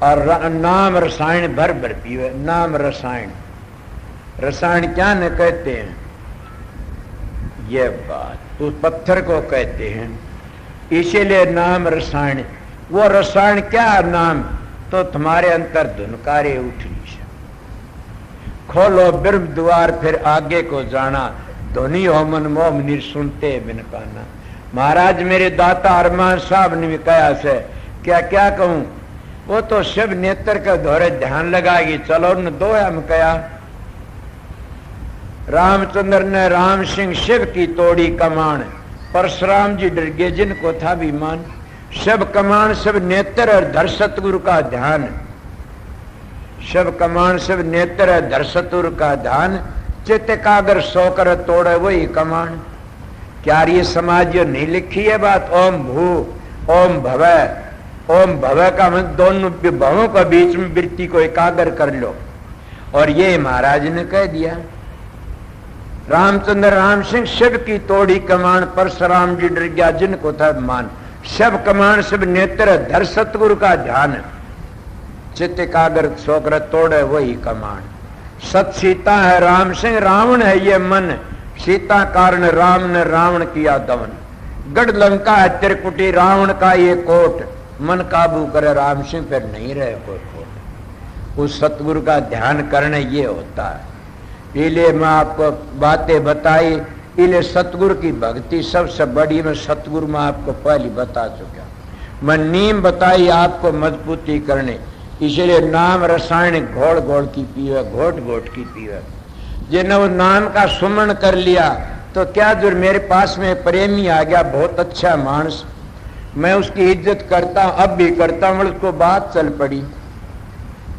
और नाम रसायन भर भर पीवे। नाम रसायन, रसायन क्या न कहते हैं, ये बात उस पत्थर को कहते हैं, इसीलिए नाम रसायन। वो रसायन क्या नाम, तो तुम्हारे अंतर धुनकारे उठनी से। खोलो बिरम द्वार फिर आगे को जाना, धोनी हो मन मोह निर सुनते बिन काना। महाराज मेरे दाता अरमान साहब ने भी कहा से, क्या क्या कहूं, वो तो शिव नेत्र के दौरे ध्यान लगाएगी। चलो न दो हम कया। रामचंद्र ने राम सिंह शिव की तोड़ी कमान, परशुराम जी डर गए जिनको था विमान। शिव कमान शिव नेत्र और धर सतगुरु का ध्यान, शिव कमान शिव नेत्र और धर सतगुरु का ध्यान। चित्त कागर सोकर तोड़े वही कमान। क्या ये समाज जो नहीं लिखी है बात, ओम भू ओम भवय, ओम भवय का मतलब दोनों भवों के बीच में वृत्ति को एकाग्र कर लो। और ये महाराज ने कह दिया, रामचंद्र राम सिंह शिव की तोड़ी कमान, परशुराम जी डर गया जिनको था मान। शिव कमान शिव नेत्र धर सतगुरु का ध्यान, चित्त एकाग्र सोकर तोड़े वही कमान। सत सीता है राम सिंह, रावण है ये मन, सीता कारण राम ने रावण किया दमन। गढ़ लंका है त्रिकुटी, रावण का ये कोट, मन काबू करे राम सिंह पर नहीं रहे कोई खोट। उस सतगुरु का ध्यान करने ये होता है। इसलिए मैं आपको बातें बताई, इसलिए सतगुरु की भक्ति सबसे बड़ी। मैं सतगुरु में आपको पहले बता चुका, मैं नीम बताई आपको मजबूती करने। इसलिए नाम रसायन घोड़ घोड़ की पीवे, घोट घोट की पीवे। जिन्हें वो नाम का सुमन कर लिया तो क्या जो मेरे पास में प्रेमी आ गया, बहुत अच्छा मानस, मैं उसकी इज्जत करता हूं, अब भी करता हूं। उसको बात चल पड़ी,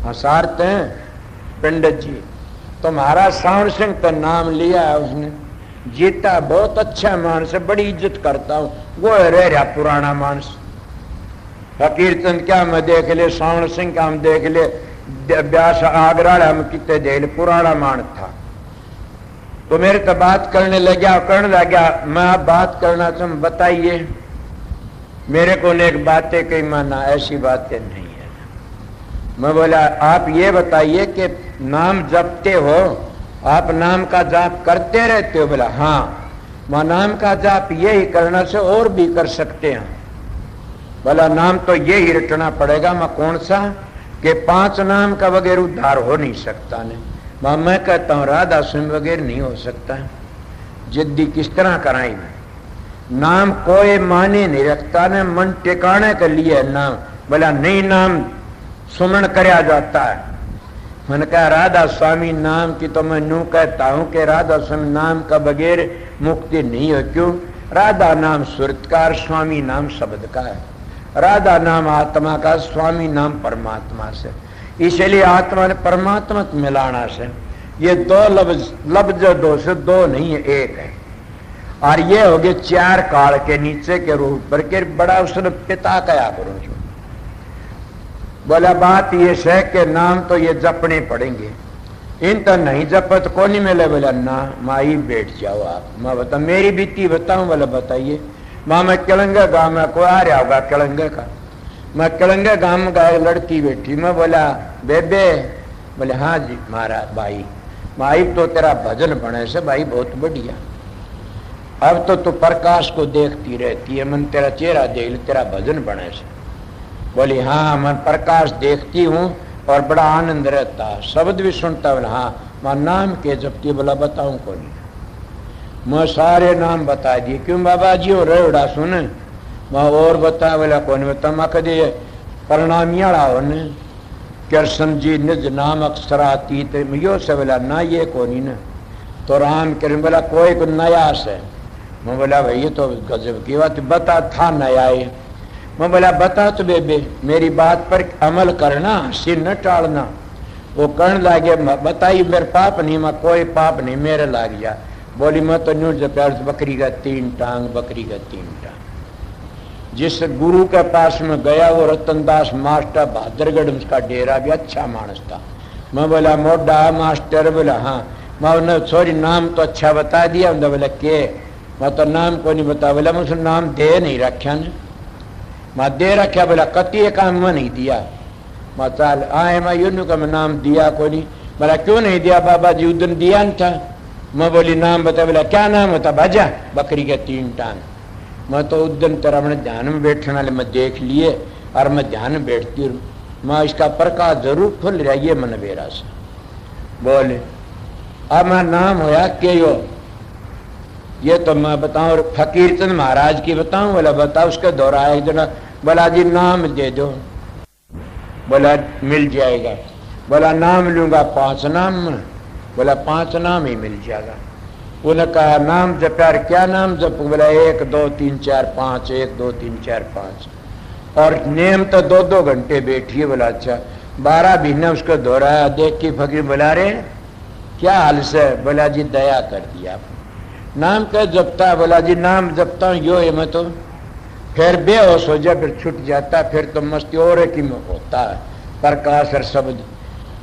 हंसारते हैं पंडित जी, तुम्हारा सावण सिंह तो नाम लिया है उसने, जीता, बहुत अच्छा मानस है, बड़ी इज्जत करता हूं। वो रह रहा पुराना मानस। फकीर चंद क्या मैं देख ले, सावण सिंह का हम देख ले, व्यास आगरा हम कितने देख ले, पुराना मानस था। तो मेरे तो बात करने लगा, मैं आप बात करना चाहूं, बताइए। मेरे को एक बातें कही, माना ऐसी बातें नहीं है। मैं बोला आप ये बताइए कि नाम जपते हो, आप नाम का जाप करते रहते हो? बोला हाँ। मैं नाम का जाप यही करना से और भी कर सकते हैं। बोला नाम तो यही रटना पड़ेगा। मैं कौन सा, कि 5 नाम का वगैरह उद्धार हो नहीं सकता ने। मैं कहता हूँ राधा स्वयं वगैरह नहीं हो सकता। जिद्दी किस तरह कराई मैं, नाम कोई माने नहीं रखता ने, मन टिकाने के लिए नाम। बोला नहीं, नाम सुमन कराया जाता है। मैंने कहा राधा स्वामी नाम की तो मैं यूं कहता हूं कि राधा स्वामी नाम का बगैर मुक्ति नहीं है। क्यों? राधा नाम सुरतकार, स्वामी नाम शब्द का है। राधा नाम आत्मा का, स्वामी नाम परमात्मा से। इसलिए आत्मा ने परमात्मा मिलाना से ये 2 लफ्ज 2 से 2 नहीं है, 1 है। और ये हो गए 4 काल के नीचे के रूप पर के बड़ा उसने पिता कया करो। बोला बात ये है कि नाम तो ये जपने पड़ेंगे, इन तो नहीं जपत को नहीं मिले। बोला ना माई बैठ जाओ आप। मैं बता मेरी बीती बताऊं? बोला बताइए। माँ मैं किलंगा गांव में, कोई आ रहा होगा किलंगे का, मैं किलंगे गांव में गया, लड़की बैठी। मैं बोला बेबे? बोले हाँ जी महाराज भाई। माई तो तेरा भजन बने से भाई बहुत बढ़िया। अब तो तू प्रकाश को देखती रहती है, मन तेरा चेहरा देख ले, तेरा भजन बने से। बोली हाँ मैं प्रकाश देखती हूँ और बड़ा आनंद रहता है, शब्द भी सुनता। बोला हाँ। मैं नाम के जपती? बोला बताऊं को नहीं। मैं सारे नाम बता दिए। क्यों बाबा जी हो रेवड़ा सुन? मैं और बता? बोला कौन बता? मैं कदे परिणामिया हो ने कृष्ण जी निज नाम अक्षरातीत यो से। बोला ना ये कौन न तो राम कृष्ण। बोला कोई को नया से। मैं बोला भाई ये तो गजब की बात, बता था नया है। मैं बोला बता तो बेबे, मेरी बात पर अमल करना, सिर न टालना। वो करने लगे, बताई मेरे पाप नहीं, मैं कोई पाप नहीं मेरे लाग जा। बोली मैं तो न्यू प्यार बकरी का 3 टांग, बकरी का 3 टांग। जिस गुरु के पास में गया वो रतनदास मास्टर भादरगढ़, उसका डेरा भी अच्छा मानस था। मैं बोला मोडा मास्टर? बोला हाँ। मैं सॉरी नाम तो अच्छा बता दिया। बोला के? मैं तो नाम को नहीं बता। बोला मैं उसने नाम दे नहीं रखा ने। मैं दे रखा? बोला कति काम में नहीं दिया। मैं चाल आए मैं यूं का मैं नाम दिया को नहीं। बोला क्यों नहीं दिया बाबा जी, उदन दिया न था। मैं बोली नाम बता। बोला क्या नाम होता? बाजा, बकरी के 3 टांग। मैं तो उदन तेरा मैंने ध्यान में बैठने वाले मैं देख लिए और मैं ध्यान में बैठती हूँ, मैं इसका प्रकाश जरूर खुल रहा ये मन बेरा से। बोले अब मैं नाम होया के यो, ये तो मैं बताऊं और फकीर चंद महाराज की बताऊं। बोला बता। उसके दोहराया एक जना। बोला जी नाम दे दो। बोला मिल जाएगा। बोला नाम लूंगा 5 नाम। बोला 5 नाम ही मिल जाएगा। उन्होंने कहा नाम जप यार, क्या नाम जप? बोला 1 2 3 4 5, 1 2 3 4 5। और नेम तो 2-2 घंटे बैठिए। बोला अच्छा। 12 महीने उसको दोहराया। देख के फकीर बोला रे क्या हाल से? बोला जी दया कर दिया। नाम क्या जपता? बोला जी नाम जपता हूँ यो है मैं तो। फिर बेहोश हो जाए, फिर छूट जाता, फिर तो मस्ती और की होता है प्रकाश और शब्द।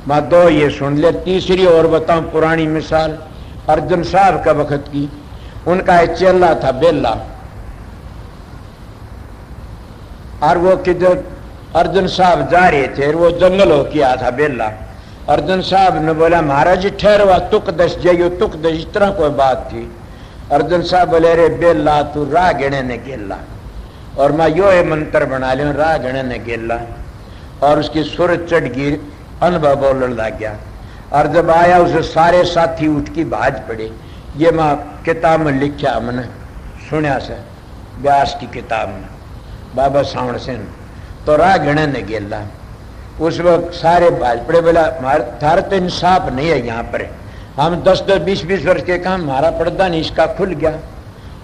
मैं 2 ये सुन ले। तीसरी और बताऊं पुरानी मिसाल अर्जुन साहब का वक्त की। उनका एक चेला था बेला, और वो किधर अर्जुन साहब जा रहे थे, वो जंगल हो किया था बेला। अर्जुन साहब ने बोला महाराज जी ठहरवा, तुक दस जाइयो, तुक दस, इस तरह कोई बात थी। अर्जुन साहब बोले रे बेला तू राह गणे ने गेला, और मैं यो ये मंत्र बना लिया राह गणे ने गेला। और उसकी सुर चढ़ गिर, अनुभव बोलने लग गया। और जब आया उसे सारे साथी उठ की भाज पड़े। ये मैं किताब में लिखा, मैंने सुनिया से व्यास की किताब में बाबा सावण सेन। तो राह गणे ने गेला, उस वक्त सारे भाज पड़े। बोला थार तो इंसाफ नहीं है यहाँ पर, हम 10-10 20-20 वर्ष के काम, हमारा पर्दा नहीं इसका खुल गया।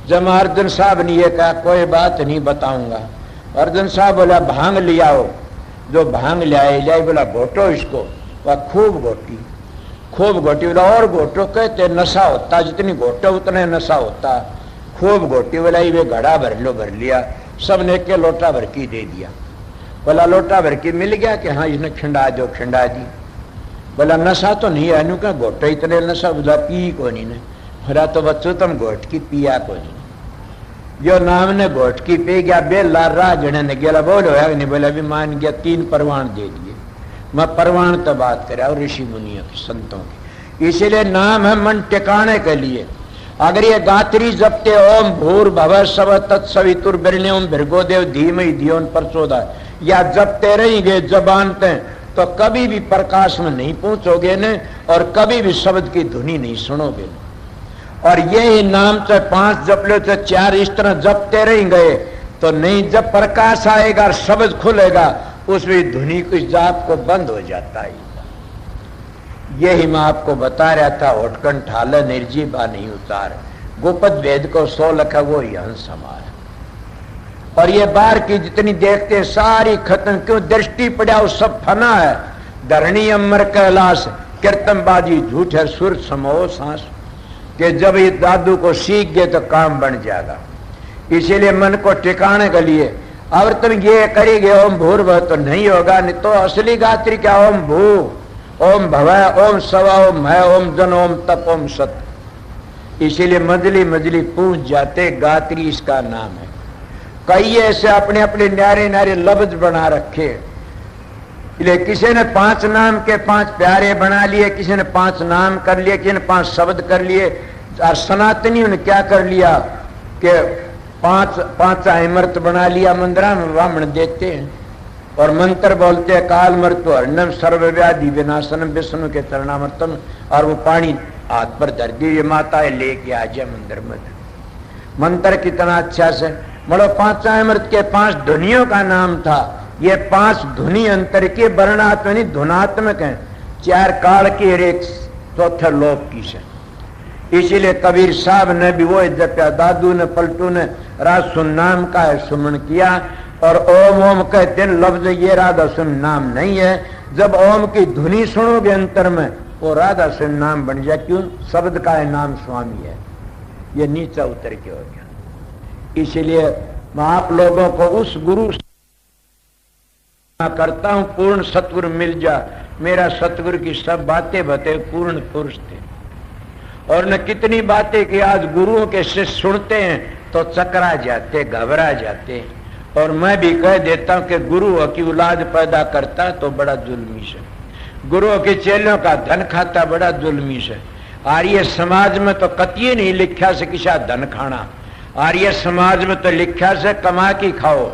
जब अर्जुन साहब ने ये कहा कोई बात नहीं बताऊंगा। अर्जुन साहब बोला भांग ले आओ। जो भांग ले बोला घोटो इसको। वह खूब घोटी, खूब घोटी। बोला और घोटो, कहते नशा होता, जितनी घोटो उतने नशा होता। खूब घोटी। बोला ये घड़ा भर लो, भर लिया। सब ने के लोटा भर की दे दिया। बोला लोटा भर की मिल गया कि हाँ इसने खिंडा दो, खिंडा दी। बोला नशा तो नहीं है, क्या घोटो इतने नशा? बोला पी को नहीं ने। बोला तो बच्चों तुम घोट की पिया को नहीं। जो नाम ने घोट की पी गया। बेला राह गणे ने गेला। बोलो है नहीं? बोला भी मान गया। 3 परवान दे दिए। मैं परवान तो बात करा और ऋषि मुनियों की, संतों की। इसीलिए नाम है मन टिकाने के लिए। अगर ये गात्री जपते ओम भूर भव स्व तत्सवितुर वरेण्यम भर्गो देव धीमहि धियो न प्रचोदयात्, या जपते रहेंगे जबान ते, तो कभी भी प्रकाश में नहीं पहुंचोगे न, और कभी भी शब्द की धुनी नहीं सुनोगे न। और ये नाम चाहे 5 जप लो चाहे 4, इस तरह जपते रहेंगे तो नहीं, जब प्रकाश आएगा और शब्द खुलेगा उसमें धुनी कुछ जाप को बंद हो जाता है। यही मैं आपको बता रहा था। होटकन ठाले निर्जीवा नहीं उतार, गोपद वेद को 100 लखा वो हंस हमारा। और ये बार की जितनी देखते सारी खत्म, क्यों दृष्टि पड़ा वो सब फना है। धरणी अमर कैलाश कीर्तनबाजी झूठ है, सुर समो सांस। कि जब ये दादू को सीख गए तो काम बन जाएगा। इसीलिए मन को टिकाने के लिए अब तुम ये करेंगे ओम भूर्भुवः तो नहीं होगा। नहीं तो असली गात्री क्या? ओम भू, ओम भव, ओम स्व, ओम है, ओम जन, ओम तप, ओम सत। इसीलिए मजली मजली पूछ जाते, गात्री इसका नाम है। कई ऐसे अपने अपने न्यारे न्यारे लफ्ज बना रखे। इसलिए किसी ने 5 नाम के 5 प्यारे बना लिए, किसी ने 5 नाम कर लिए, किसी ने 5 शब्द कर लिए। और सनातनियों ने क्या कर लिया कि 5 अमृत बना लिया। मंदिरा में ब्राह्मण देते हैं और मंत्र बोलते हैं काल मृत्यु हरणम सर्वव्याधि विनाशनम विष्णु के चरणामृतम, और वो पानी हाथ पर धर दी, ये माता लेके आ जाए मंदिर में। मंत्र कितना अच्छा से बोलो। 5 अमृत के 5 धुनियों का नाम था। ये 5 धुनी अंतर के वर्णात्मक नहीं धुनात्मक हैं। 4 काल की और 1 चौथे लोक की से। इसीलिए कबीर साहब ने भी वो जपया, दादू ने पलटू ने राधा सुन नाम का है सुमन किया। और ओम ओम कहते हैं लफ्ज, ये राधा सुन नाम नहीं है। जब ओम की धुनी सुनोगे अंतर में, वो राधा सुन नाम बन जाए। क्यों? शब्द का है नाम स्वामी है। ये नीचा उतर के हो गया। इसीलिए मैं आप लोगों को उस गुरु करता हूं, पूर्ण सतगुरु मिल जा। मेरा सतगुरु की सब बातें बते पूर्ण पुरुष थे, और न कितनी बातें कि आज गुरुओं के शिष्य सुनते हैं तो चकरा जाते, घबरा जाते। और मैं भी कह देता हूं कि गुरु की औलाद पैदा करता तो बड़ा जुल्मी है, गुरु के चेलों का धन खाता बड़ा जुल्मी है। आर्य समाज में तो कतिये नहीं लिखा से किसा धन खाना, आर्य समाज में तो लिखा से कमा की खाओ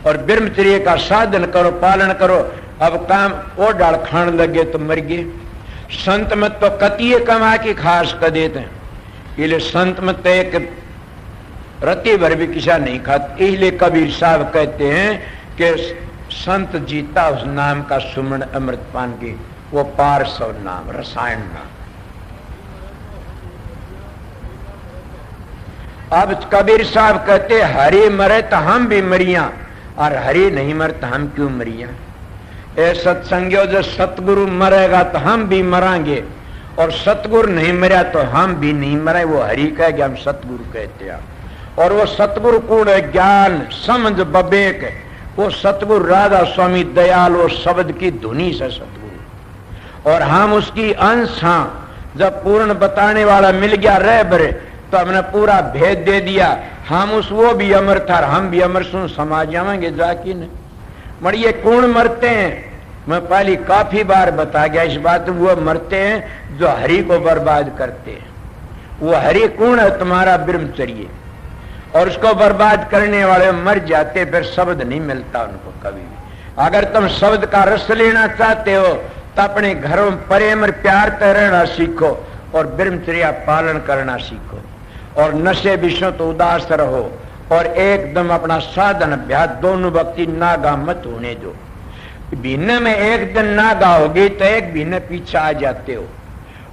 और ब्रह्मचर्य का साधन करो, पालन करो। अब काम ओ डाल खान लगे तो मर गए। संत मत तो कतिये कमा की खास कर देते हैं, इसलिए संत मत तो एक रत्ती भर भी किसा नहीं खाते। इसलिए कबीर साहब कहते हैं कि संत जीता उस नाम का सुमन अमृत पान की, वो पारसव नाम, रसायन नाम। अब कबीर साहब कहते हरि मरे तो हम भी मरिया, और हरि नहीं मरे तो हम क्यों मरिया। ए सत्संगियों, जो सतगुरु मरेगा तो हम भी मरांगे, और सतगुरु नहीं मरा तो हम भी नहीं मरे। वो हरि कह गया, हम सतगुरु कहते हैं। और वो सतगुरु कौन है? ज्ञान समझ बबेक, वो सतगुरु राधा स्वामी दयाल, वो शब्द की धुनी से सतगुरु, और हम उसकी अंश। हाँ, जब पूर्ण बताने वाला मिल गया रह बरे, तो हमने पूरा भेद दे दिया। हम उस वो भी अमर था, हम भी अमर सुन समाज जाएंगे जाकी ने। मरिए कौन मरते हैं? मैं पहले काफी बार बता गया इस बात। वो मरते हैं जो हरि को बर्बाद करते हैं। वो हरि कौन है? तुम्हारा ब्रह्मचर्य, और उसको बर्बाद करने वाले मर जाते, फिर शब्द नहीं मिलता उनको कभी भी। अगर तुम शब्द का रस लेना चाहते हो तो अपने घरों में प्रेम और प्यार से रहना सीखो, और ब्रह्मचर्य पालन करना सीखो, और नशे विषयों तो उदास रहो, और एकदम अपना साधन अभ्यास दोनों भक्ति नागा मत होने दो। भिन्न में एक दिन नागा होगी तो एक भिन्न पीछे आ जाते हो,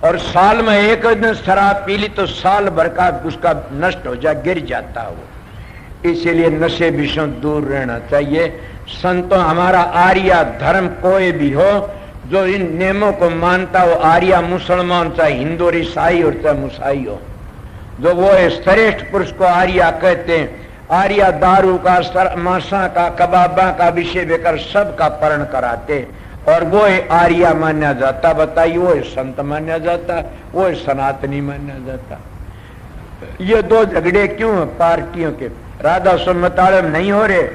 और साल में एक दिन शराब पी ली तो साल भर का उसका नष्ट हो जा, गिर जाता हो। इसीलिए नशे विषयों दूर रहना चाहिए। संतों, हमारा आर्य धर्म कोई भी हो, जो इन नियमों को मानता हो, आर्य मुसलमान चाहे हिंदू ईसाई और चाहे मुसाई हो, जो वो श्रेष्ठ पुरुष को आर्य कहते हैं। आर्य दारू का, मांसा का, कबाबा का विषय बेकर सब का परण कराते, और वो आर्य माना जाता। बताइए, वो संत माना जाता, वो सनातनी माना जाता। ये दो झगड़े क्यों हैं पार्टियों के? राधा सुमताड़े नहीं हो रहे,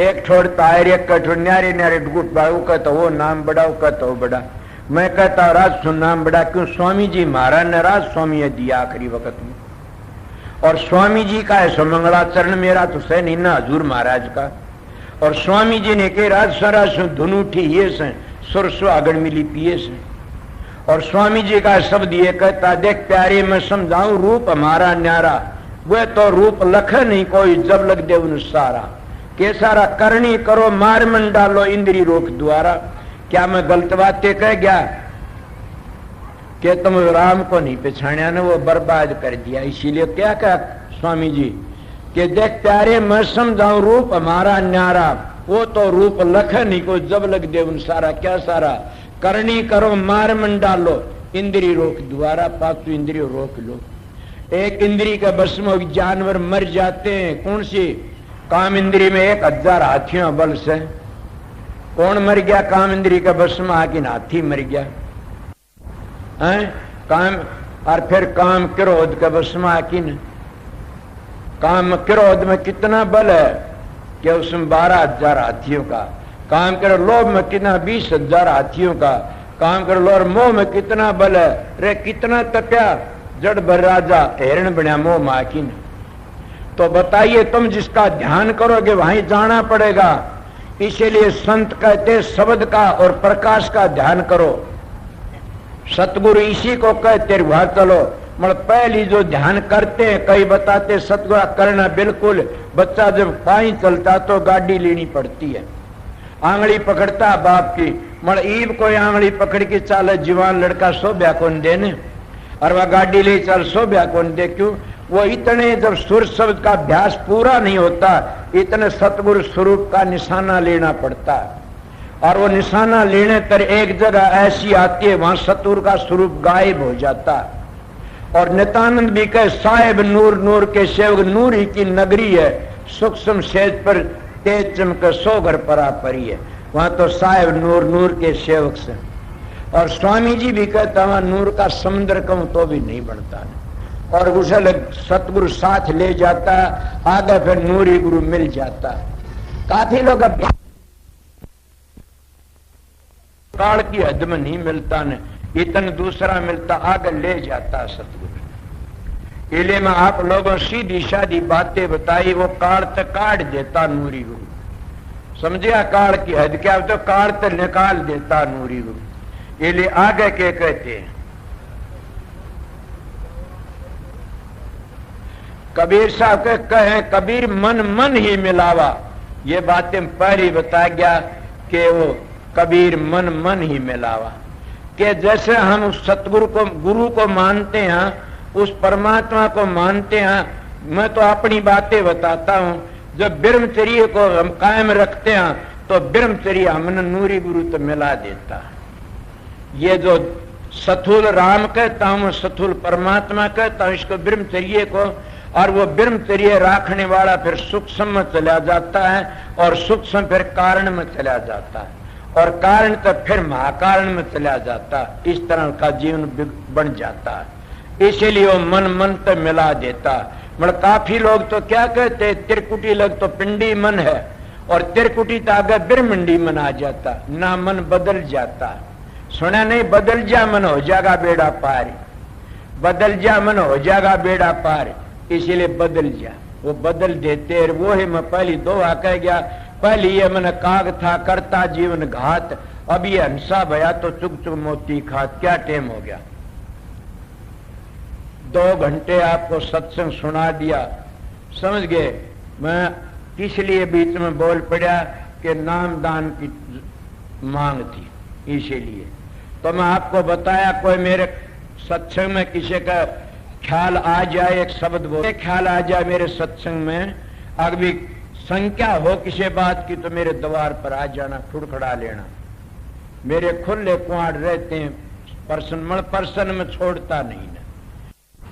एक छोड़ता है, एक कठोर न्यारे न्यारे गुट बाड़ू कहता वो नाम बड़ा, वो कहता वो बड़ा। मैं कहता राज सुन नाम बड़ा क्यों? स्वामी जी महाराज ने राज स्वामी दिया आखिरी वक्त में, और स्वामी जी का है मंगलाचरण, मेरा तो सह नहीं ना हजूर महाराज का। और स्वामी जी ने कह राज स्वराज धुन उठी ये से, सुर सुहागण मिली पिए से। और स्वामी जी का शब्द ये कहता, देख प्यारे मैं समझाऊं रूप हमारा न्यारा, वह तो रूप लख नहीं कोई जब लग दे उन सारा। के सारा करनी करो मार मन डालो इंद्री रोक द्वारा। क्या मैं गलत बातें कह गया कि तुम राम को नहीं पहचाना ने, वो बर्बाद कर दिया। इसीलिए क्या कहा स्वामी जी कि देख प्यारे मैं समझाऊं रूप हमारा न्यारा, वो तो रूप लख नहीं को जब लग दे उन सारा। क्या सारा? करनी करो मार मन डालो इंद्री रोक द्वारा, पांचों इंद्रियों रोक लो। एक इंद्री के बस में जानवर मर जाते हैं। कौन सी? काम इंद्री में 1000 हाथियों बल से। कौन मर गया? काम इंद्री के बस में आके हाथी मर गया है काम। और फिर काम क्रोध के बस में आके न, काम क्रोध में कितना बल है कि उसमें 12,000 हाथियों का काम करो। लोभ में कितना? 20,000 हाथियों का काम करो। और मोह में कितना बल है? रे कितना तप्या जड़ भर राजा हिरण बना मोह माकिन। तो बताइए, तुम जिसका ध्यान करोगे वहीं जाना पड़ेगा। इसीलिए संत कहते शब्द का और प्रकाश का ध्यान करो। सतगुरु इसी को कहते वहां चलो। मतलब पहली जो ध्यान करते हैं, कई बताते सतगुरु करना बिल्कुल। बच्चा जब पाई चलता तो गाड़ी लेनी पड़ती है, आंगली पकड़ता बाप की। मतलब ईब कोई आंगली पकड़ के चाले जवान लड़का सो ब्या कौन देने, और वह गाड़ी ले चल सो ब्या कौन दे। क्यों? वो इतने जब सुर शब्द का अभ्यास पूरा नहीं होता, इतने सतगुरु स्वरूप का निशाना लेना पड़ता है। और वो निशाना लेने तर एक जगह ऐसी आती है, वहां सतगुरु का स्वरूप गायब हो जाता है। और नित्यानंद भी कहे साहेब नूर नूर के सेवक, नूर ही की नगरी है, सूक्ष्म सेज पर तेज चमक 100 घर परा परी है। वहां तो साहेब नूर नूर के सेवक से। और स्वामी जी भी कहता वहां नूर का समुद्र कहूं तो भी नहीं बनता है। और उसे सतगुरु साथ ले जाता, आगे फिर नूरी गुरु मिल जाता। काफी लोग काल की हद में नहीं मिलता न, इतन दूसरा मिलता, आगे ले जाता सतगुरु। इसलिए मैं आप लोगों सीधी सादी बातें बताई, वो काल तक काट देता नूरी गुरु। समझिया काल की हद क्या, तो काल तक निकाल देता नूरी गुरु। इसलिए आगे के कहते हैं, कबीर साहब के कहे कबीर मन मन ही मिलावा। ये बातें पहले बता गया कि वो कबीर मन मन ही मिलावा, कि जैसे हम उस सतगुरु को, गुरु को मानते हैं, उस परमात्मा को मानते हैं। मैं तो अपनी बातें बताता हूं, जब ब्रह्मचर्य को हम कायम रखते हैं तो ब्रह्मचर्य हमने नूरी गुरु तो मिला देता। ये जो सथुल राम कहता हूं, सथुल परमात्मा कहता हूं, इसको ब्रह्मचर्य को, और वो ब्रह्मचर्य राखने वाला फिर सूक्ष्म में चला जाता है, और सूक्ष्म फिर कारण में चला जाता है, और कारण तो फिर महाकारण में चला जाता है। इस तरह का जीवन बन जाता है। इसीलिए वो मन मन तो मिला देता। मतलब काफी लोग तो क्या कहते हैं, त्रिकुटी लोग तो पिंडी मन है, और त्रिकुटी तो आगे ब्रह्मंडी मन आ जाता, ना मन बदल जाता। सुना नहीं, बदल जा मन हो जाएगा बेड़ा पार, बदल जा मन हो जाएगा बेड़ा पार। इसीलिए बदल जा, वो बदल देते। वो है मैं पहली दोहा कह गया, पहली ये मन काग था करता जीवन घात, अब ये हंसा भया तो चुग चुग मोती खात। क्या टेम हो गया, 2 घंटे आपको सत्संग सुना दिया, समझ गए। मैं किस लिए बीच में बोल पड़ा कि नाम दान की मांग थी, इसीलिए तो मैं आपको बताया। कोई मेरे सत्संग में किसी का ख्याल आ जाए, एक शब्द बोले, ख्याल आ जाए मेरे सत्संग में, अगर भी संख्या हो किसी बात की तो मेरे द्वार पर आ जाना, खुड़खड़ा लेना। मेरे खुले कुआड़ रहते हैं, पर्सन में छोड़ता नहीं ना।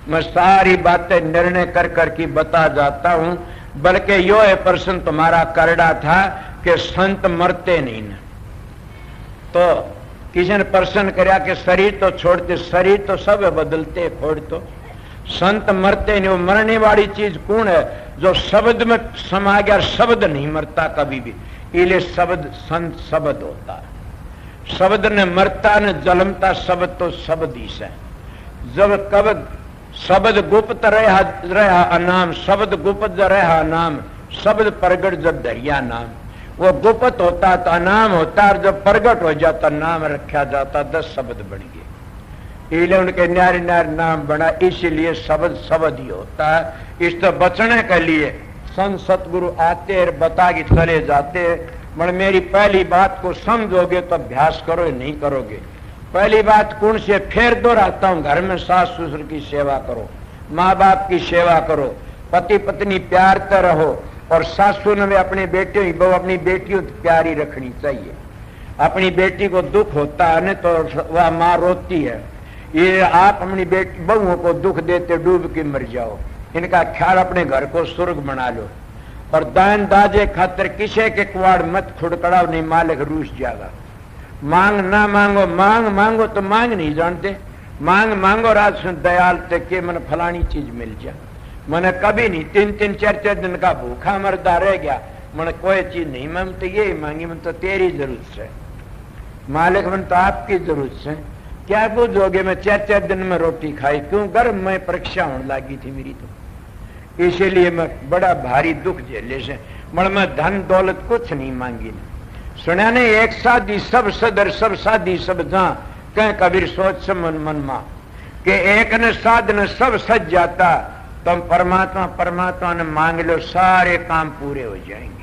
मैं सारी बातें निर्णय कर कर की बता जाता हूं। बल्कि यो है प्रश्न तुम्हारा करड़ा था कि संत मरते नहीं ना, तो किसी ने प्रश्न कराया कि शरीर तो छोड़ते, शरीर तो सब बदलते खोड़, तो संत मरते नहीं। वो मरने वाली चीज कौन है, जो शब्द में समा गया, शब्द नहीं मरता कभी भी। इसलिए शब्द संत शब्द होता है, शब्द ने मरता न जलमता, शब्द तो शब्द ही से। जब कब शब्द गुप्त रहा अनाम, शब्द गुप्त रहा नाम, शब्द प्रगट जब दरिया नाम। वो गुप्त होता तो अनाम होता, और जब प्रगट हो जाता नाम रखा जाता, 10 शब्द बन गए। इसलिए उनके न्यारे न्यारे नाम बना। इसीलिए शब्द शब्द ही होता है। इस तो बचने के लिए संत सतगुरु आते और बता के चले जाते। मगर मेरी पहली बात को समझोगे तो अभ्यास करो, नहीं करोगे। पहली बात कौन से फिर दोहराता हूं, घर में सास ससुर की सेवा करो, माँ बाप की सेवा करो, पति पत्नी प्यार से रहो, और सासू ने अपने बेटियों ही बहु अपनी बेटियों प्यारी रखनी चाहिए। अपनी बेटी को दुख होता है न तो वह माँ रोती है। ये आप अपनी बेटी बहुओं को दुख देते डूब के मर जाओ। इनका ख्याल अपने घर को स्वर्ग बना लो, और दान दाजे खातर किसी के कुआड़ मत खुड़कड़ाओ, नहीं मालिक रूस जाएगा। मांग ना मांगो, मांग मांगो तो मांग नहीं जानते, मांग मांगो राज दयाल तक के मन फलानी चीज मिल जाए। मैंने कभी नहीं 3-3 4-4 दिन का भूखा मरदा रह गया, मैंने कोई चीज नहीं मांग तो यही मांगी, मन तो तेरी जरूरत है मालिक, मन तो आपकी जरूरत है। क्या पूछोगे, मैं 4-4 दिन में रोटी खाई, क्यों गर्म में परीक्षा होने लगी थी मेरी, तो इसीलिए मैं बड़ा भारी दुख झेले से। मगर मैं धन दौलत कुछ नहीं मांगी। सुना नहीं, एक साधी सब सदर, सब साधी सब जहां, कह कबीर सोच समन मन मा, कि एक ने साधन सब सज जाता। तुम परमात्मा ने मांग लो, सारे काम पूरे हो जाएंगे।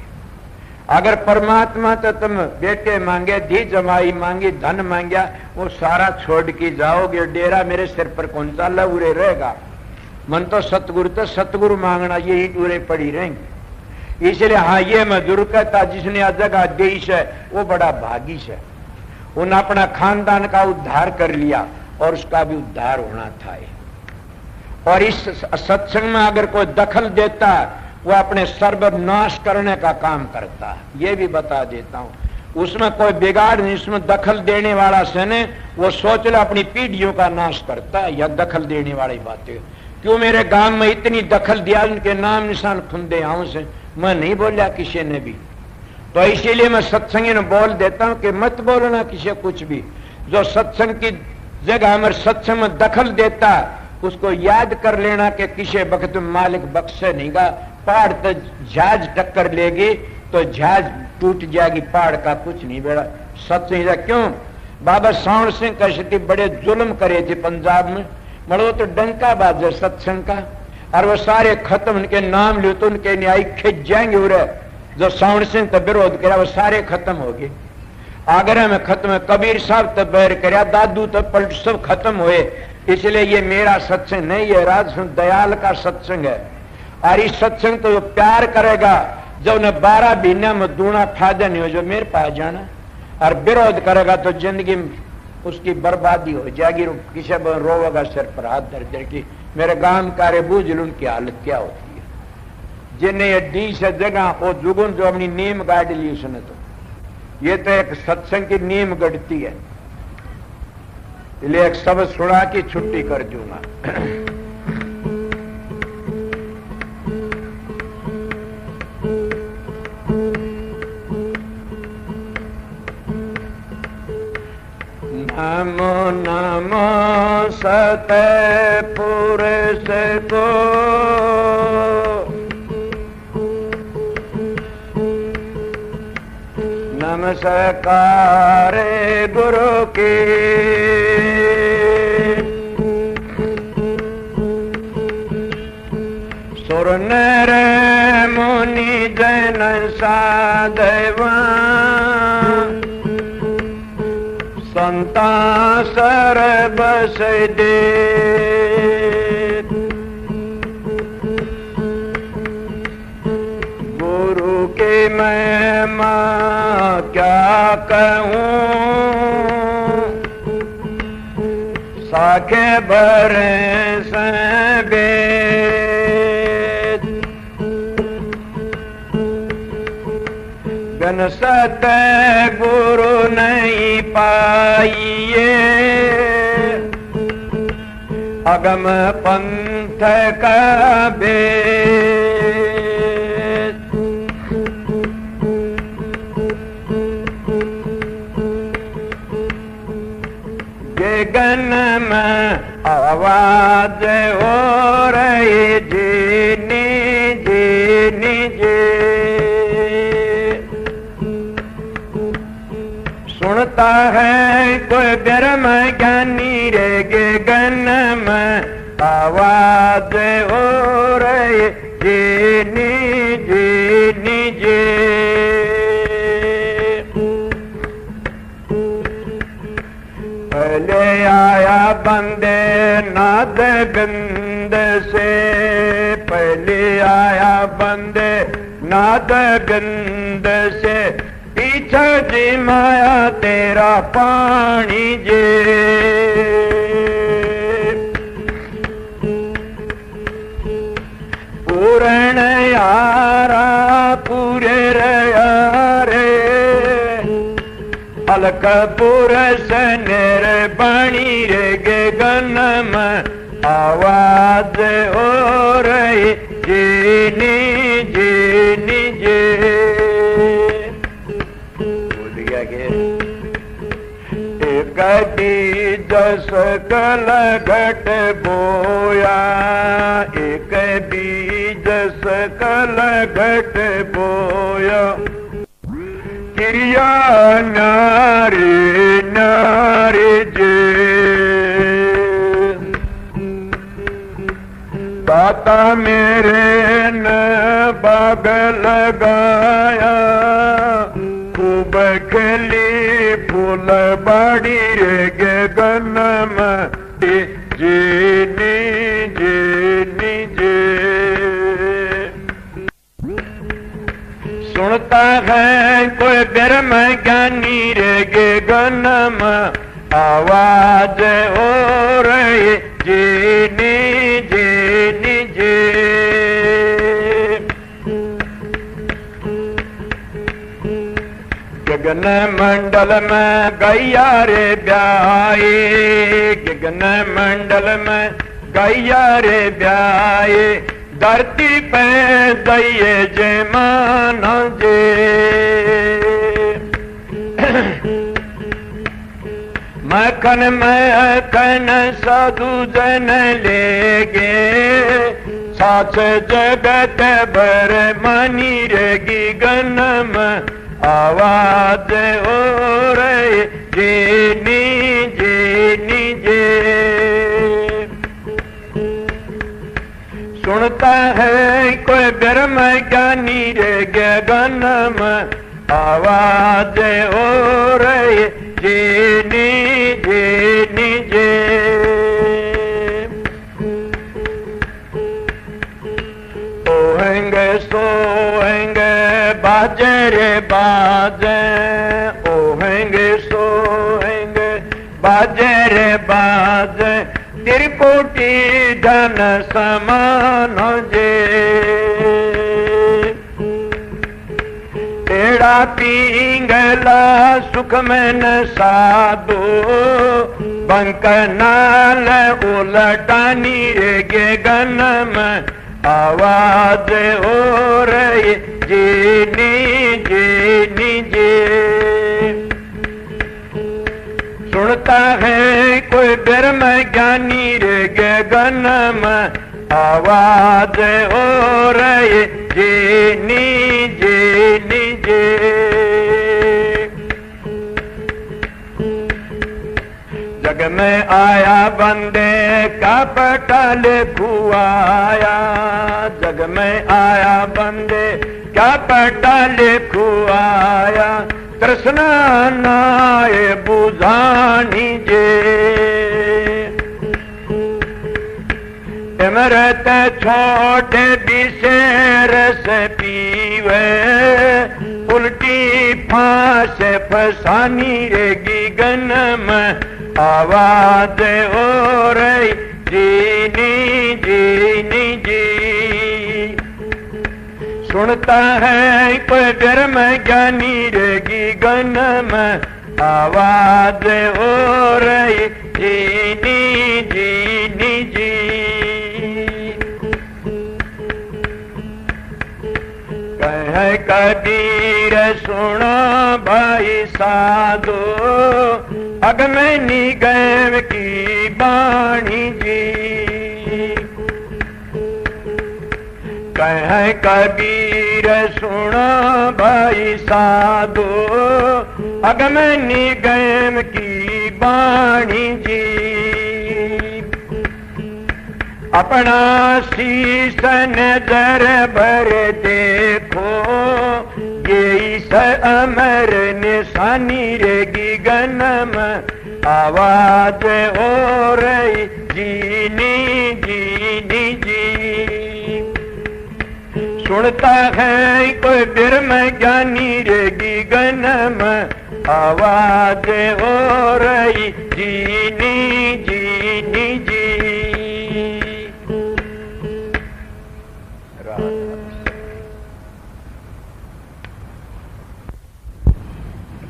अगर परमात्मा तो तुम बेटे मांगे, धी जमाई मांगी, धन मांगया, वो सारा छोड़ के जाओगे, डेरा मेरे सिर पर कौन सा लवरे रहेगा। मन तो सतगुरु मांगना, ये ईट उरे पड़ी रहेंगे। इसलिए हाँ, ये मैं जरूर कहता, जिसने आ जगह देश है वो बड़ा भागी है। उन अपना खानदान का उद्धार कर लिया, और उसका भी उद्धार होना था। और इस सत्संग में अगर कोई दखल देता, वो अपने सर्वनाश करने का काम करता है। ये भी बता देता हूं, उसमें कोई बिगाड़ नहीं। उसमें दखल देने वाला से ने वो सोच ले अपनी पीढ़ियों का नाश करता है, या दखल देने वाली बातें। क्यों मेरे गांव में इतनी दखल दिया, उनके नाम निशान खुंदे आऊं से मैं नहीं बोलिया किसी ने भी। तो इसीलिए मैं सत्संगी ने बोल देता हूं कि मत बोलना किसी कुछ भी। जो सत्संग की जगह हमारे सत्संग में दखल देता उसको याद कर लेना कि किसी वक्त मालिक बख्शे नहीं गा। पहाड़ तो जहाज टक्कर लेगी तो जहाज टूट जाएगी, पहाड़ का कुछ नहीं बेड़ा। सत्संग क्यों बाबा सावण सिंह कश्यप बड़े जुल्म करे थे पंजाब में, मरो तो डंका बाजे सत्संग का, और वो सारे खत्म, उनके नाम लियो तो उनके न्याय खिंच जाएंगे। उरे जो सावण सिंह तो विरोध करा वो सारे खत्म हो गए। आगरा में खत्म है, कबीर साहब तो बैर करा, दादू तो पलट सब खत्म हुए। इसलिए ये मेरा सत्संग नहीं है, राज दयाल का सत्संग है। और इस सत्संग तो जो प्यार करेगा, जब उन्हें 12 महीने में दूना फायदा नहीं हो जो मेरे पास जाना, और विरोध करेगा तो जिंदगी उसकी बर्बादी हो जाएगी। किसी रोवेगा सिर पर हाथ धर की मेरे गांव कार्य बूझ लो उनकी हालत क्या होती है। जिन्हें ये डी से जगह वो जुगुन जो अपनी नीम गाड़ ली उसने, तो ये तो एक सत्संग की नीम गढ़ती है। इसलिए एक शब्द सुना की छुट्टी कर दूंगा। नमो नमो सतपुरुष को, नमस्कार गुरु की, सुर नर मुनि जन साधवा, संता सर बस दे, गुरु के महिमा क्या कहूँ, साखे भरे सबे, गन सत गुरु नहीं पाइए, अगम पंथ का भेद, ये गन में आवाज हो रही जीनी जीनी जी, सुनता है कोई ब्रह्म ज्ञानी रे गगन में आवाज हो रही जीनी जीनी जी, पहले आया बंदे नाद बिंद से, पहले आया बंदे नाद बिंद से, पीछे जी माया तेरा पानी जे, पूर्ण यारा पूरे रे, अलक पुरुष निर्वाणी रे गगन में आवाज हो रही जीनी जीनी जी, कभी दस कल घट बोया, एक बीज सकल घट बोया, क्रिया नारी नारी जे, दाता मेरे न बाग लगाया, खूब खिली फूल बाड़ी रे गगन में जीनी जीनी जी, सुनता है कोई ब्रह्म ज्ञानी रे गगन में आवाज हो रही जीनी जीनी जी, गगन मंडल में गैया रे ब्याई, गगन मंडल में गैया रे ब्याए धरती पे दैये जे माना जे मखन साधु जन लेगे साच जगत भर मनी रेगी गनम आवाज हो रहे जेनी जेनी जे सुनता है कोई ब्रह्म ज्ञानी रे गगनम आवाज हो रही जेनी जेनी जे ओहेंगे सोहेंगे बाजे रे बाजे ओहेंगे सोहेंगे बाजे रे बाजे त्रिकोटि धन समान जे तेरा पिंगला सुख में न साधो बंक नाल उलटानी गे गनम आवाज हो रही जेनी जेनी जे सुनता है कोई ब्रह्म ज्ञानी रे गगनम आवाज हो रही जेनी जेनी जे जग में आया बंदे का पटल खुआया जग में आया बंदे का पटल खुआया कृष्णा नाय बुझानी जे इमरत छोटे विशेर से पीवे उल्टी फांस फसानी रेगी गनम आवाज हो रही जीनी जीनी जी सुनता है कोई ब्रह्म ज्ञानी रेगी गनम आवाज हो रही जीनी जीनी जी कह कबीर सुनो भाई साधो अगमनी गैव की बाणी जी कह कबीर सुनो भाई साधो अगमनी गैव की बाणी जी अपना शीश नजर भर देखो ये स अमर निशानी रेगी गनम आवाज हो रही जीनी जीनी जी सुनता है कोई ब्रह्म ज्ञानी रेगी गनम आवाज हो रही जीनी जीनी जी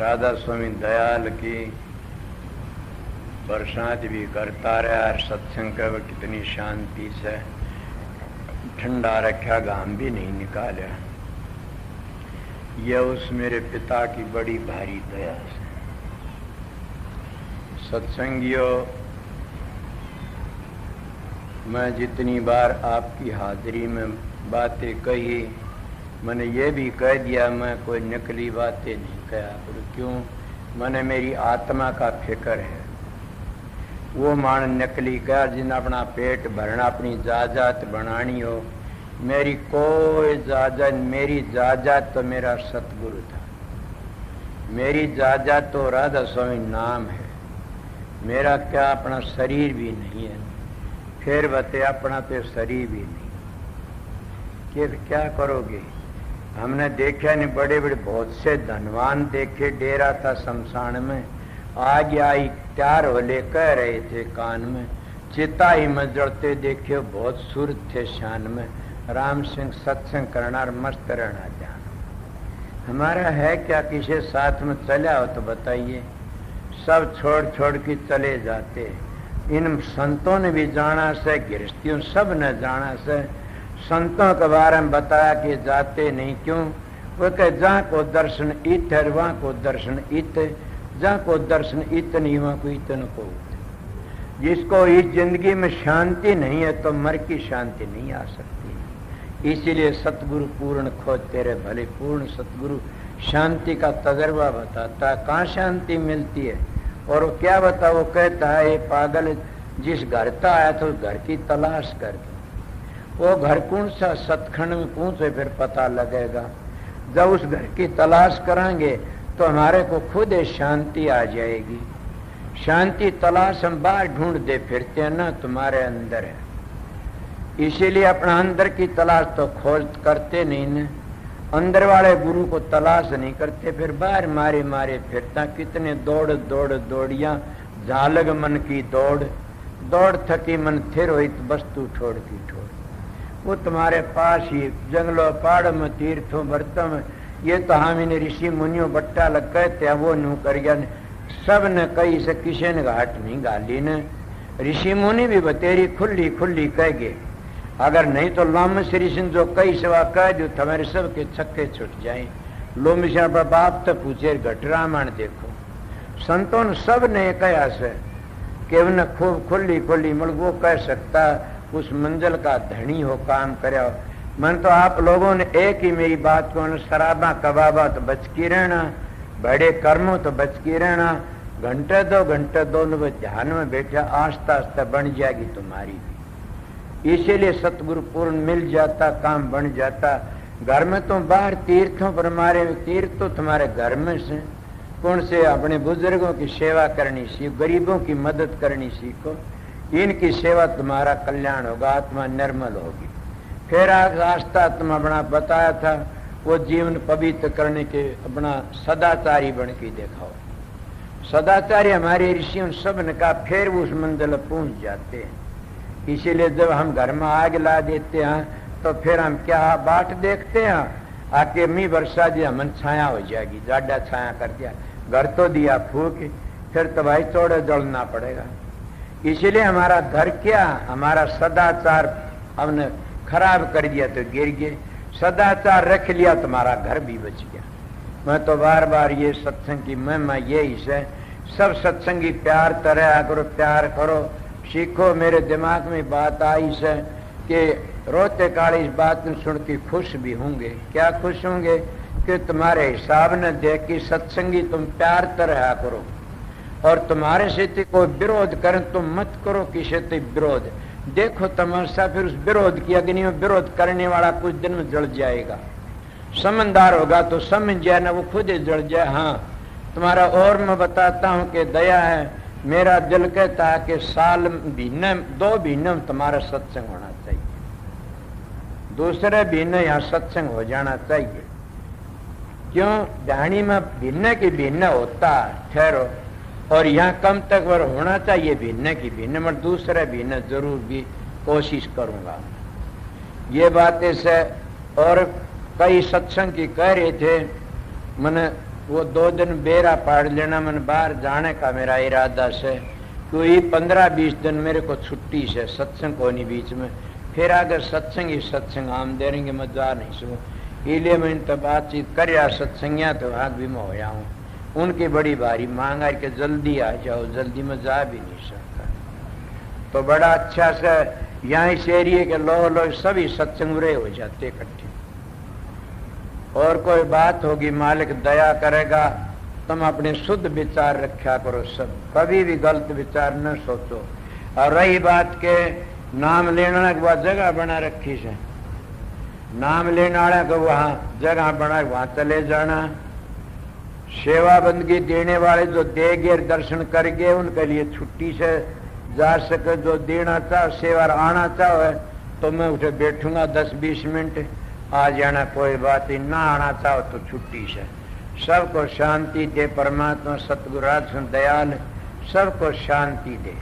राधा स्वामी दयाल की बरसात भी करता रहा और सत्संग का कितनी शांति से ठंडा रखा घाम भी नहीं निकाला यह उस मेरे पिता की बड़ी भारी दया से सत्संगियों मैं जितनी बार आपकी हाजिरी में बातें कही मैंने ये भी कह दिया मैं कोई नकली बातें नहीं कहा पर क्यों मैंने मेरी आत्मा का फिक्र है वो मान नकली कहा जिन अपना पेट भरना अपनी जायदाद बनानी हो मेरी कोई जायदाद मेरी जायदाद तो मेरा सतगुरु था मेरी जायदाद तो राधा स्वामी नाम है मेरा क्या अपना शरीर भी नहीं है फिर बते अपना तो शरीर भी नहीं कि क्या करोगे हमने देखा नहीं बड़े बड़े बहुत से धनवान देखे डेरा था शमशान में आज आई त्यार होले कह रहे थे कान में चिता ही में जड़ते देखे बहुत सूरत थे शान में राम सिंह सत्संग करना और मस्त रहना जाना हमारा है क्या किसी साथ में चला हो तो बताइए सब छोड़ छोड़ के चले जाते इन संतों ने भी जाना से, गृहस्थियों सब ने जाना से। संतों के बारे में बताया कि जाते नहीं क्यों? वो कहे जहाँ को दर्शन इत है वहाँ को दर्शन इत, जहाँ को दर्शन इत नहीं वहाँ को इत न को। जिसको इस जिंदगी में शांति नहीं है तो मर की शांति नहीं आ सकती। इसीलिए सतगुरु पूर्ण खोज तेरे भले, पूर्ण सतगुरु शांति का तजर्बा बताता है, कहाँ शांति मिलती है। और वो क्या बता, वो कहता है ये पागल जिस घर का आया तो घर की तलाश कर दो। वो घर कौन सा सतखंड में पहुंचे फिर पता लगेगा। जब उस घर की तलाश करांगे तो हमारे को खुद शांति आ जाएगी। शांति तलाश हम बाहर ढूंढते फिरते हैं ना, तुम्हारे अंदर है। इसीलिए अपना अंदर की तलाश तो खोज करते नहीं न, अंदर वाले गुरु को तलाश नहीं करते, फिर बाहर मारे मारे फिरता। कितने दौड़ दौड़ दौड़िया झालग मन की दौड़, दौड़ थकी मन थिर हुई तो वस्तु छोड़ की छोड़। वो तुम्हारे पास ही जंगलों पहाड़ों में तीर्थों व्रतों में, ये तो हम इन ऋषि मुनियों बट्टा लग कहते हैं वो नू कर गया। सब ने कही से किसी ने घाट नहीं गाली ने। ऋषि मुनि भी बतेरी खुली खुली कह गए, अगर नहीं तो लोम श्री सिंह जो कई सेवा कह दो तुम्हारे सब के छक्के छुट जाए। लोम पर बाप तो पूछे घट रामायण देखो। संतों ने सब ने कहा से कि उन्हें खूब खुली खुली मल वो कह सकता उस मंजिल का धनी हो काम करे। मन तो आप लोगों ने एक ही मेरी बात को, शराबा कबाबा तो बच की रहना, बड़े कर्मों तो बच की रहना। घंटे दोनों ध्यान में बैठा, आस्ता आस्ता बन जाएगी तुम्हारी भी। इसीलिए सतगुरु पूर्ण मिल जाता, काम बन जाता। घर में तो बाहर तीर्थों पर मारे, तीर्थ तो तुम्हारे घर में से। कौन से अपने बुजुर्गों की सेवा करनी सीखो, गरीबों की मदद करनी सीखो। इनकी सेवा तुम्हारा कल्याण होगा, आत्मा निर्मल होगी। फिर रास्ता तुम अपना बताया था वो जीवन पवित्र करने के अपना सदाचारी बन के दिखाओ। सदाचारी हमारे ऋषियों सब ने कहा, फिर उस मंजिल पहुंच जाते हैं। इसीलिए जब हम घर में आग ला देते हैं तो फिर हम क्या बाट देखते हैं, आके मी वर्षा दिया मन छाया हो जाएगी, जाडा छाया कर दिया, घर तो दिया फूक, फिर तो भाई थोड़ा जलना पड़ेगा। इसीलिए हमारा घर क्या, हमारा सदाचार हमने खराब कर दिया तो गिर गए। सदाचार रख लिया तुम्हारा घर भी बच गया। मैं तो बार बार ये सत्संग की महिमा यही है, सब सत्संगी प्यार तरह करो, प्यार करो, सीखो। मेरे दिमाग में बात आई है कि रोते काले इस बात में सुन के खुश भी होंगे। क्या खुश होंगे कि तुम्हारे हिसाब ने देख के सत्संगी तुम प्यार तरह करो, और तुम्हारे से कोई विरोध करें तुम मत करो किसी से विरोध। देखो तमाशा, फिर उस विरोध की अग्नि में विरोध करने वाला कुछ दिन में जल जाएगा। समझदार होगा तो समझ जाए ना, वो खुद ही जल जाए। हाँ तुम्हारा और मैं बताता हूँ कि दया है, मेरा दिल कहता है कि साल महीने 2 महीने में तुम्हारा सत्संग होना चाहिए, दूसरे महीने यहाँ सत्संग हो जाना चाहिए। क्यों? ढाणी में भिन्न की भिन्न होता ठहरो, और यहाँ कम तक वर होना चाहिए भिन्न की भिन्न, मैं दूसरे भिन्न जरूर भी कोशिश करूंगा। ये बातें से और कई सत्संग की कह रहे थे। मैंने वो 2 दिन बेरा पाड़ लेना, मैंने बाहर जाने का मेरा इरादा से, क्योंकि 15-20 दिन मेरे को छुट्टी से सत्संग होनी बीच में, फिर अगर सत्संग ही सत्संग हम दे देंगे मैं जा नहीं सकूँ। इसलिए मैं इन तो बातचीत कर रहा सत्संगिया तो भाग भी मैं होया हूँ। उनकी बड़ी भारी मांग है कि जल्दी आ जाओ, जल्दी में जा भी नहीं सकता। तो बड़ा अच्छा से यहाँ इस एरिए के लोग सभी सत्संग रहे हो जाते इकट्ठे। और कोई बात होगी मालिक दया करेगा, तुम अपने शुद्ध विचार रखा करो, सब कभी भी गलत विचार न सोचो। और रही बात के नाम लेने के बाद जगह बना रखी से, नाम लेने वाले को वहाँ जगह बना वहाँ चले जाना। सेवा बंदगी देने वाले जो दे गए दर्शन कर गए उनके लिए छुट्टी से जा सके। जो देना चाहो सेवा आना चाहो तो मैं उठे बैठूंगा 10-20 मिनट, आ जाना कोई बात ही, ना आना चाहो तो छुट्टी से। सबको शांति दे परमात्मा, सतगुरु दयाल सबको शांति दे।